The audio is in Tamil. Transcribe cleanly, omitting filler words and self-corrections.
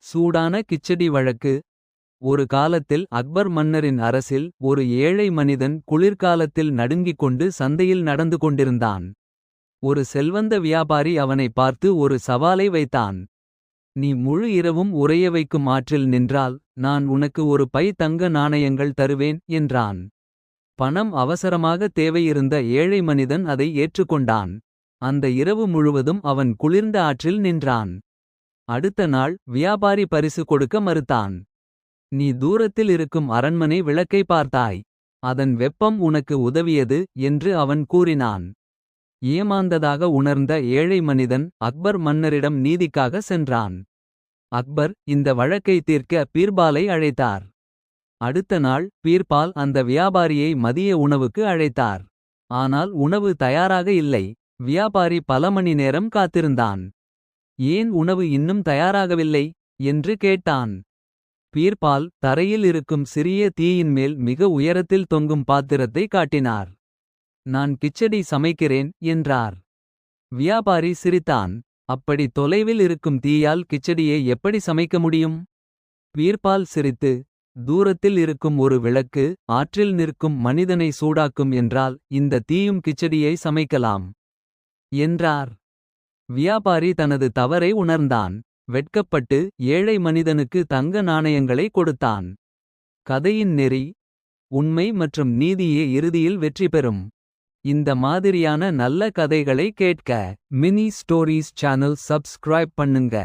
சூடான கிச்சடி வழக்கு. ஒரு காலத்தில் அக்பர் மன்னரின் அரசில் ஒரு ஏழை மனிதன் குளிர்காலத்தில் நடுங்கிக் கொண்டு சந்தையில் நடந்து கொண்டிருந்தான். ஒரு செல்வந்த வியாபாரி அவனை பார்த்து ஒரு சவாலை வைத்தான். நீ முழு இரவும் உறைய வைக்கும் ஆற்றில் நின்றால் நான் உனக்கு ஒரு பை தங்க நாணயங்கள் தருவேன் என்றான். பணம் அவசரமாக தேவையிருந்த ஏழை மனிதன் அதை ஏற்றுக்கொண்டான். அந்த இரவு முழுவதும் அவன் குளிர்ந்த ஆற்றில் நின்றான். அடுத்த நாள் வியாபாரி பரிசு கொடுக்க மறுத்தான். நீ தூரத்தில் இருக்கும் அரண்மனை விளக்கை பார்த்தாய். அதன் வெப்பம் உனக்கு உதவியது என்று அவன் கூறினான். ஏமாந்ததாக உணர்ந்த ஏழை மனிதன் அக்பர் மன்னரிடம் நீதிக்காக சென்றான். அக்பர் இந்த வழக்கை தீர்க்க பீர்பாலை அழைத்தார். அடுத்த நாள் பீர்பால் அந்த வியாபாரியை மதிய உணவுக்கு அழைத்தார். ஆனால் உணவு தயாராக இல்லை. வியாபாரி பல மணி நேரம் காத்திருந்தான். ஏன் உணவு இன்னும் தயாராகவில்லை என்று கேட்டான். பீர்பால் தரையில் இருக்கும் சிறிய தீயின் மேல் மிக உயரத்தில் தொங்கும் பாத்திரத்தை காட்டினார். நான் கிச்சடி சமைக்கிறேன் என்றார். வியாபாரி சிரித்தான். அப்படி தொலைவில் இருக்கும் தீயால் கிச்சடியை எப்படி சமைக்க முடியும்? பீர்பால் சிரித்து, தூரத்தில் இருக்கும் ஒரு விளக்கு ஆற்றில் நிற்கும் மனிதனை சூடாக்கும் என்றால் இந்த தீயும் கிச்சடியை சமைக்கலாம் என்றார். வியாபாரி தனது தவறை உணர்ந்தான். வெட்கப்பட்டு ஏழை மனிதனுக்கு தங்க நாணயங்களை கொடுத்தான். கதையின் நெறி: உண்மை மற்றும் நீதியே இறுதியில் வெற்றி பெறும். இந்த மாதிரியான நல்ல கதைகளை கேட்க மினி ஸ்டோரீஸ் சேனல் சப்ஸ்கிரைப் பண்ணுங்க.